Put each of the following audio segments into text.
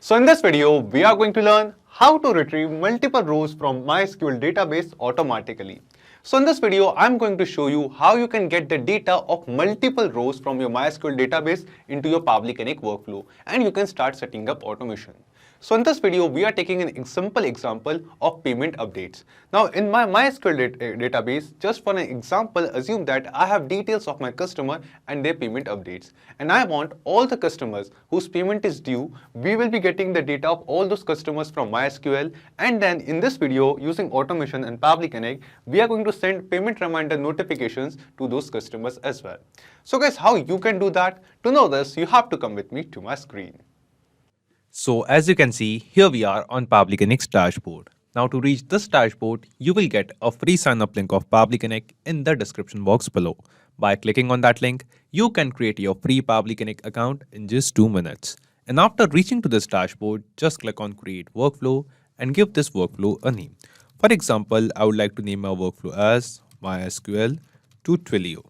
So in this video, we are going to learn how to retrieve multiple rows from MySQL database automatically. So in this video, I'm going to show you how you can get the data of multiple rows from your MySQL database into your Pabbly Connect workflow, and you can start setting up automation. So in this video, we are taking a simple example of payment updates. Now in my MySQL database, just for an example, assume that I have details of my customer and their payment updates. And I want all the customers whose payment is due, we will be getting the data of all those customers from MySQL. And then in this video, using automation and Pabbly Connect, we are going to send payment reminder notifications to those customers as well. So guys, how you can do that? To know this, you have to come with me to my screen. So as you can see, here we are on Pabbly Connect's dashboard. Now to reach this dashboard, you will get a free sign-up link of Pabbly Connect in the description box below. By clicking on that link, you can create your free Pabbly Connect account in just 2 minutes. And after reaching to this dashboard, just click on Create Workflow and give this workflow a name. For example, I would like to name my workflow as MySQL Twilio.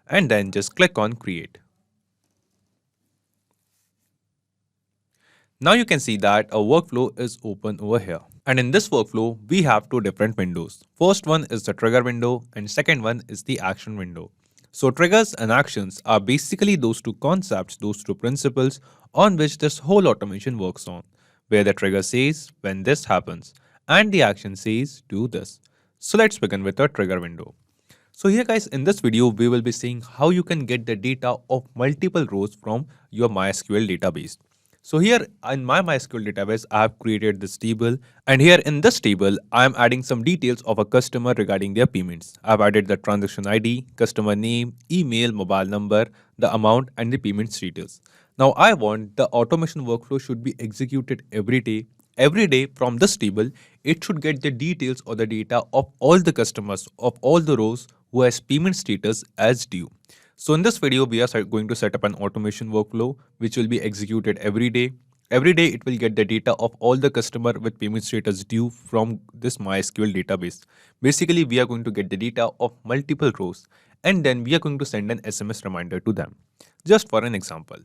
And then just click on Create. Now you can see that a workflow is open over here. And in this workflow, we have 2 different windows. First one is the trigger window and second one is the action window. So triggers and actions are basically those 2 concepts, those 2 principles on which this whole automation works on, where the trigger says when this happens and the action says do this. So let's begin with our trigger window. So here guys, in this video, we will be seeing how you can get the data of multiple rows from your MySQL database. So here in my MySQL database, I have created this table, and here in this table, I am adding some details of a customer regarding their payments. I have added the transaction ID, customer name, email, mobile number, the amount, and the payment status. Now I want the automation workflow should be executed every day. Every day from this table, it should get the details or the data of all the customers of all the rows who has payment status as due. So in this video, we are going to set up an automation workflow which will be executed every day. Every day, it will get the data of all the customer with payment status due from this MySQL database. Basically, we are going to get the data of multiple rows and then we are going to send an SMS reminder to them. Just for an example.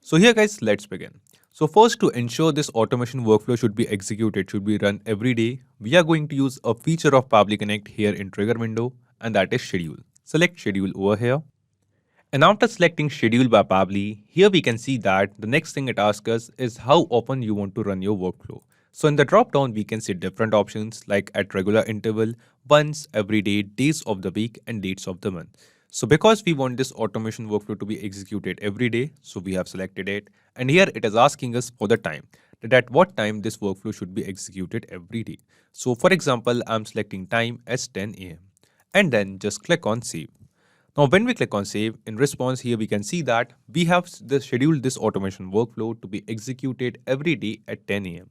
So here guys, let's begin. So first, to ensure this automation workflow should be executed, should be run every day, we are going to use a feature of Pabbly Connect here in trigger window, and that is schedule. Select schedule over here. And after selecting schedule by Pabbly, here we can see that the next thing it asks us is how often you want to run your workflow. So in the drop down, we can see different options like at regular interval, once, every day, days of the week, and dates of the month. So because we want this automation workflow to be executed every day, so we have selected it. And here it is asking us for the time, that at what time this workflow should be executed every day. So for example, I'm selecting time as 10 a.m. and then just click on save. Now, when we click on save, in response here, we can see that we have scheduled this automation workflow to be executed every day at 10 a.m.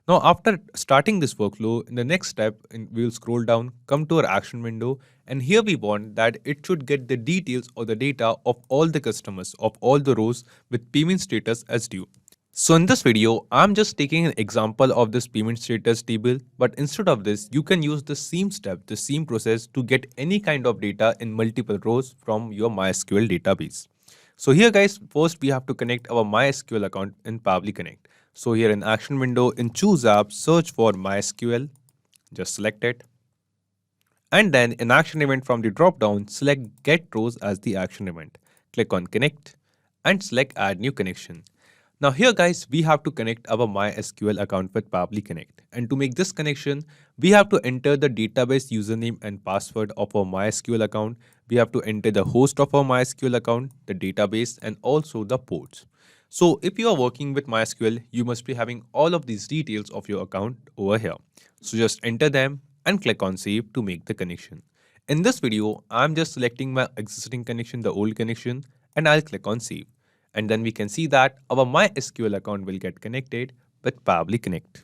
Now, after starting this workflow, in the next step, we will scroll down, come to our action window, and here we want that it should get the details or the data of all the customers of all the rows with payment status as due. So in this video, I'm just taking an example of this payment status table, but instead of this, you can use the same step, the same process to get any kind of data in multiple rows from your MySQL database. So here guys, first we have to connect our MySQL account in Pabbly Connect. So here in action window, in choose app, search for MySQL, just select it. And then in action event from the drop down, select get rows as the action event. Click on connect and select add new connection. Now here guys, we have to connect our MySQL account with Pabbly Connect. And to make this connection, we have to enter the database username and password of our MySQL account. We have to enter the host of our MySQL account, the database, and also the ports. So if you are working with MySQL, you must be having all of these details of your account over here. So just enter them and click on save to make the connection. In this video, I'm just selecting my existing connection, the old connection, and I'll click on save. And then we can see that our MySQL account will get connected with Pabbly Connect.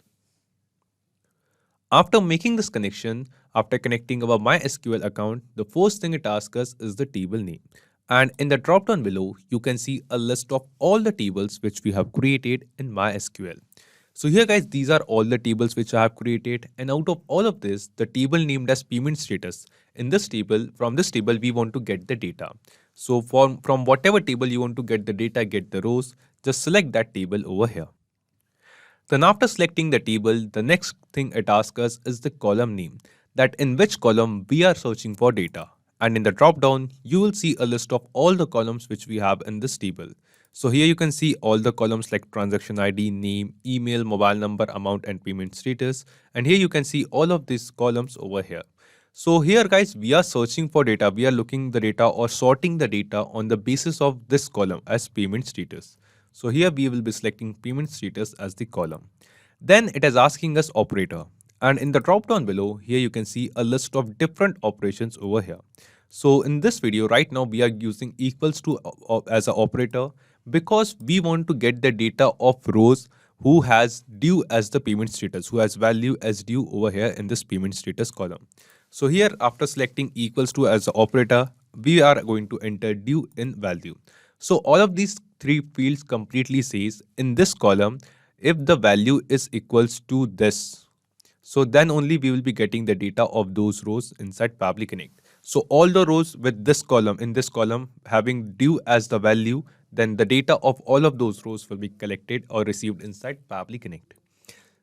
After making this connection, after connecting our MySQL account, the first thing it asks us is the table name. And in the drop-down below, you can see a list of all the tables which we have created in MySQL. So here guys, these are all the tables which I have created, and out of all of this, the table named as payment status. In this table, from this table, we want to get the data. So from whatever table you want to get the data, get the rows, just select that table over here. Then after selecting the table, the next thing it asks us is the column name, that in which column we are searching for data. And in the drop down, you will see a list of all the columns which we have in this table. So here you can see all the columns like transaction ID, name, email, mobile number, amount and payment status. And here you can see all of these columns over here. So here guys, we are searching for data. We are looking the data or sorting the data on the basis of this column as payment status. So here we will be selecting payment status as the column. Then it is asking us operator. And in the drop down below, here you can see a list of different operations over here. So in this video right now, we are using equals to as an operator because we want to get the data of rows who has due as the payment status, who has value as due over here in this payment status column. So here after selecting equals to as an operator, we are going to enter due in value. So all of these three fields completely says in this column, if the value is equals to this, so then only we will be getting the data of those rows inside Pabbly Connect. So all the rows with this column, in this column having due as the value, then the data of all of those rows will be collected or received inside Pabbly Connect.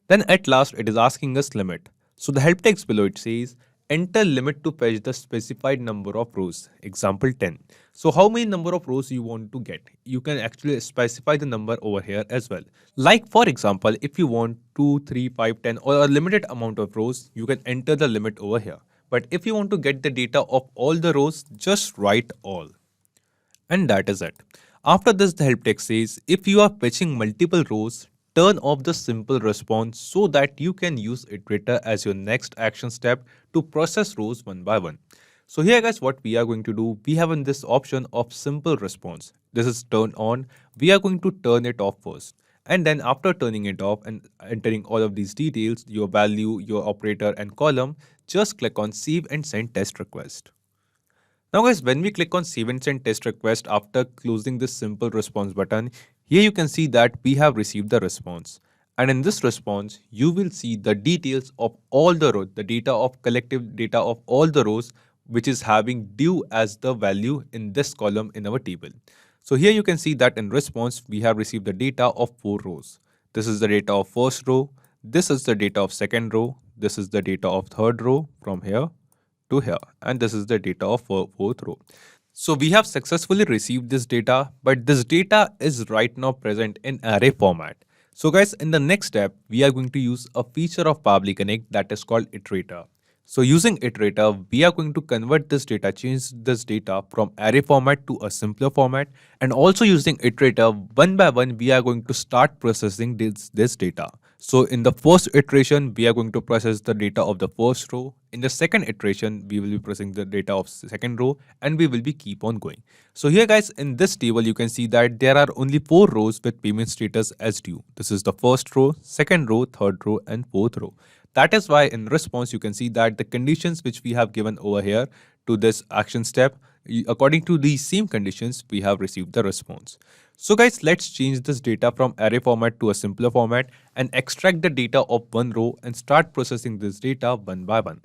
Then at last it is asking us limit. So the help text below it says enter limit to fetch the specified number of rows, example 10. So how many number of rows you want to get? You can actually specify the number over here as well. Like for example, if you want 2, 3, 5, 10 or a limited amount of rows, you can enter the limit over here. But if you want to get the data of all the rows, just write all. And that is it. After this, the help text says, if you are fetching multiple rows, turn off the simple response so that you can use iterator as your next action step to process rows one by one. So here guys, what we are going to do, we have in this option of simple response. This is turned on. We are going to turn it off first. And then after turning it off and entering all of these details, your value, your operator and column, just click on save and send test request. Now guys, when we click on save and send test request after closing this simple response button, here you can see that we have received the response. And in this response, you will see the details of all the rows, the data of collective data of all the rows, which is having due as the value in this column in our table. So here you can see that in response, we have received the data of 4 rows. This is the data of first row. This is the data of second row. This is the data of third row from here to here, and this is the data of fourth row. So we have successfully received this data, but this data is right now present in array format. So guys, in the next step, we are going to use a feature of Pabbly Connect that is called iterator. So using iterator, we are going to convert this data, change this data from array format to a simpler format. And also using iterator, one by one, we are going to start processing this data. So in the first iteration, we are going to process the data of the first row. In the second iteration, we will be processing the data of second row, and we will be keep on going. So here guys, in this table, you can see that there are only 4 rows with payment status as due. This is the first row, second row, third row, and fourth row. That is why in response, you can see that the conditions which we have given over here to this action step, according to these same conditions, we have received the response. So guys, let's change this data from array format to a simpler format and extract the data of one row and start processing this data one by one.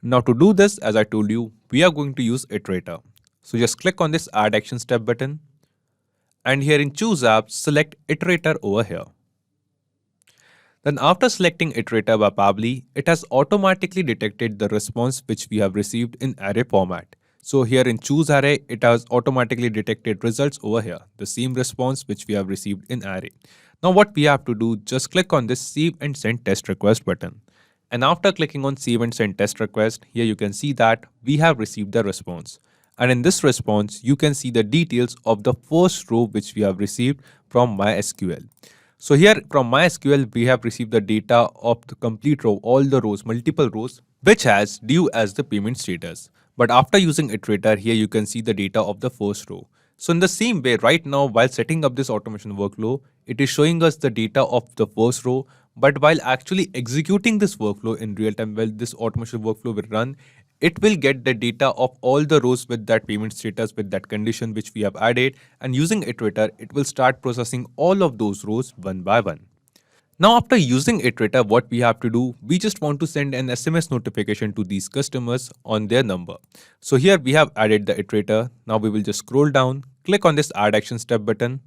Now to do this, as I told you, we are going to use iterator. So just click on this add action step button, and here in choose app, select iterator over here. Then after selecting iterator by Pabbly, it has automatically detected the response which we have received in array format. So here in choose array, it has automatically detected results over here, the same response which we have received in array. Now what we have to do, just click on this save and send test request button. And after clicking on save and send test request, here you can see that we have received the response. And in this response, you can see the details of the first row which we have received from MySQL. So here from MySQL, we have received the data of the complete row, all the rows, multiple rows, which has due as the payment status. But after using iterator, here you can see the data of the first row. So in the same way, right now, while setting up this automation workflow, it is showing us the data of the first row. But while actually executing this workflow in real time, while this automation workflow will run, it will get the data of all the rows with that payment status, with that condition which we have added, and using iterator, it will start processing all of those rows one by one. Now after using iterator, what we have to do, we just want to send an SMS notification to these customers on their number. So here we have added the iterator. Now we will just scroll down, click on this add action step button.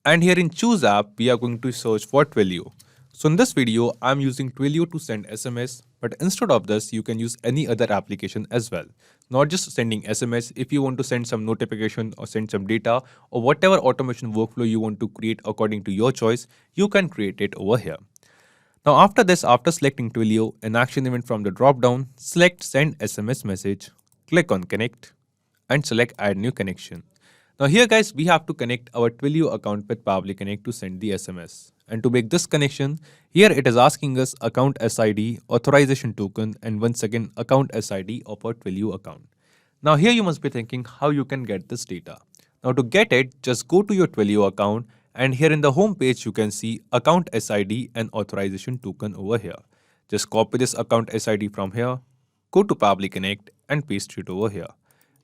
And here in choose app, we are going to search for Twilio. So in this video, I'm using Twilio to send SMS, but instead of this, you can use any other application as well. Not just sending SMS, if you want to send some notification or send some data or whatever automation workflow you want to create according to your choice, you can create it over here. Now after this, after selecting Twilio, an action event from the drop down, select send SMS message, click on connect and select add new connection. Now here guys, we have to connect our Twilio account with Pabbly Connect to send the SMS. And to make this connection, here it is asking us account SID, authorization token, and once again account SID of our Twilio account. Now here you must be thinking how you can get this data. Now to get it, just go to your Twilio account and here in the home page you can see account SID and authorization token over here. Just copy this account SID from here, go to Pabbly Connect and paste it over here.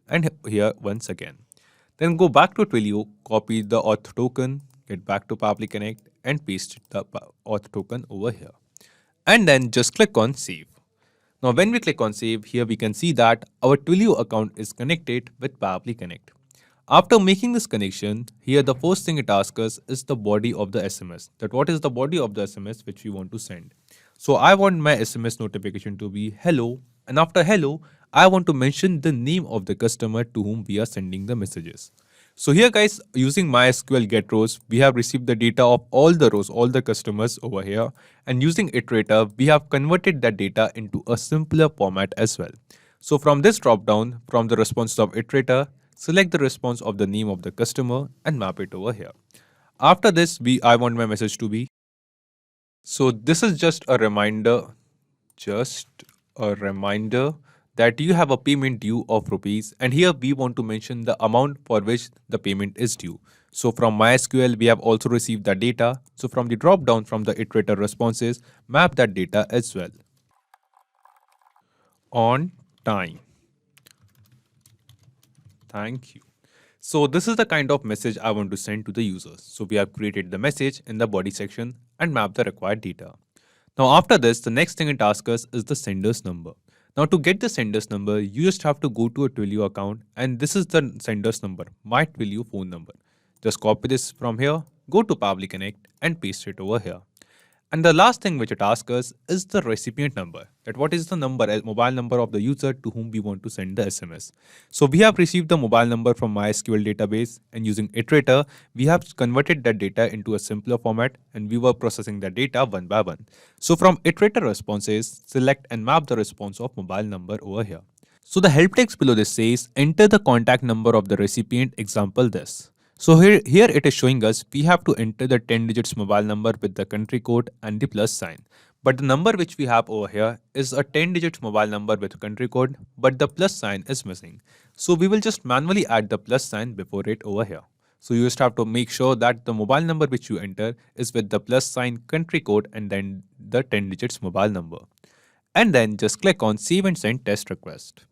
And here once again. Then go back to Twilio, copy the auth token, get back to Pabbly Connect and paste the auth token over here. And then just click on save. Now when we click on save, here we can see that our Twilio account is connected with Pabbly Connect. After making this connection, here the first thing it asks us is the body of the SMS. That what is the body of the SMS which we want to send. So I want my SMS notification to be hello, and after hello, I want to mention the name of the customer to whom we are sending the messages. So here guys, using MySQL get rows, we have received the data of all the rows, all the customers over here. And using iterator, we have converted that data into a simpler format as well. So from this drop down, from the response of iterator, select the response of the name of the customer and map it over here. After this, I want my message to be. So this is just a reminder that you have a payment due of rupees, and here we want to mention the amount for which the payment is due. So from MySQL, we have also received the data. So from the drop down from the iterator responses, map that data as well. On time. Thank you. So this is the kind of message I want to send to the users. So we have created the message in the body section and mapped the required data. Now after this, the next thing it asks us is the sender's number. Now to get the sender's number, you just have to go to a Twilio account and this is the sender's number, my Twilio phone number. Just copy this from here, go to Pabbly Connect and paste it over here. And the last thing which it asks us is the recipient number. That what is the number, mobile number of the user to whom we want to send the SMS. So we have received the mobile number from MySQL database and using iterator, we have converted that data into a simpler format and we were processing the data one by one. So from iterator responses, select and map the response of mobile number over here. So the help text below this says, enter the contact number of the recipient, example this. So here it is showing us we have to enter the 10 digits mobile number with the country code and the plus sign. But the number which we have over here is a 10 digits mobile number with country code, but the plus sign is missing. So we will just manually add the plus sign before it over here. So you just have to make sure that the mobile number which you enter is with the plus sign, country code, and then the 10 digits mobile number. And then just click on save and send test request.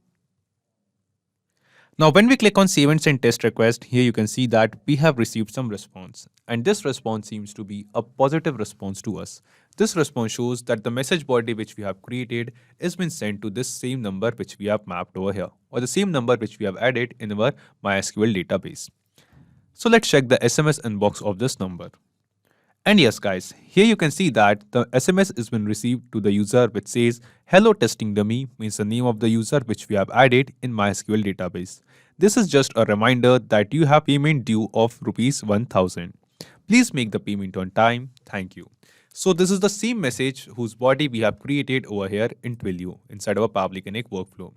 Now when we click on save and send test request, here you can see that we have received some response. And this response seems to be a positive response to us. This response shows that the message body which we have created is been sent to this same number which we have mapped over here, or the same number which we have added in our MySQL database. So let's check the SMS inbox of this number. And yes guys, here you can see that the SMS has been received to the user which says hello testing dummy, means the name of the user which we have added in MySQL database. This is just a reminder that you have payment due of rupees 1000. Please make the payment on time. Thank you. So this is the same message whose body we have created over here in Twilio inside our Pabbly Connect workflow.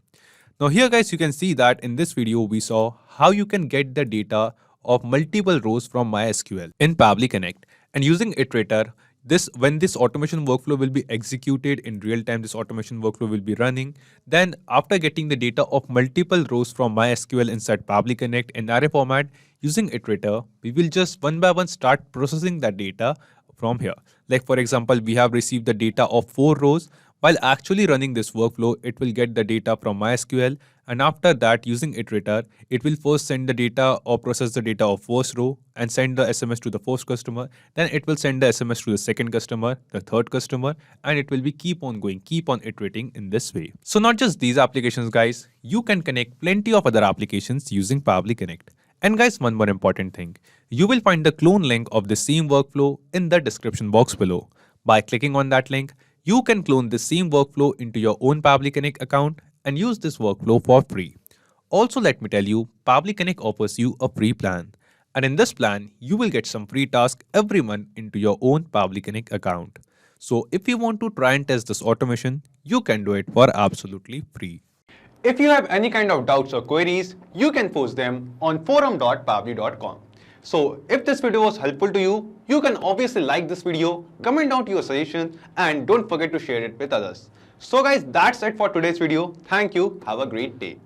Now here guys, you can see that in this video we saw how you can get the data of multiple rows from MySQL in Pabbly Connect. And using iterator, when this automation workflow will be executed in real time, this automation workflow will be running. Then after getting the data of multiple rows from MySQL inside Pabbly Connect in array format, using iterator, we will just one by one start processing that data from here. Like for example, we have received the data of 4 rows. While actually running this workflow, it will get the data from MySQL, and after that using iterator, it will first send the data or process the data of first row and send the SMS to the first customer. Then it will send the SMS to the second customer, the third customer, and it will be keep on going, keep on iterating in this way. So not just these applications guys, you can connect plenty of other applications using Pabbly Connect. And guys, one more important thing. You will find the clone link of the same workflow in the description box below. By clicking on that link, you can clone the same workflow into your own Pabbly Connect account and use this workflow for free. Also, let me tell you, Pabbly Connect offers you a free plan. And in this plan, you will get some free tasks every month into your own Pabbly Connect account. So if you want to try and test this automation, you can do it for absolutely free. If you have any kind of doubts or queries, you can post them on forum.pabbly.com. So if this video was helpful to you, you can obviously like this video, comment down your suggestions, and don't forget to share it with others. So guys, that's it for today's video. Thank you. Have a great day.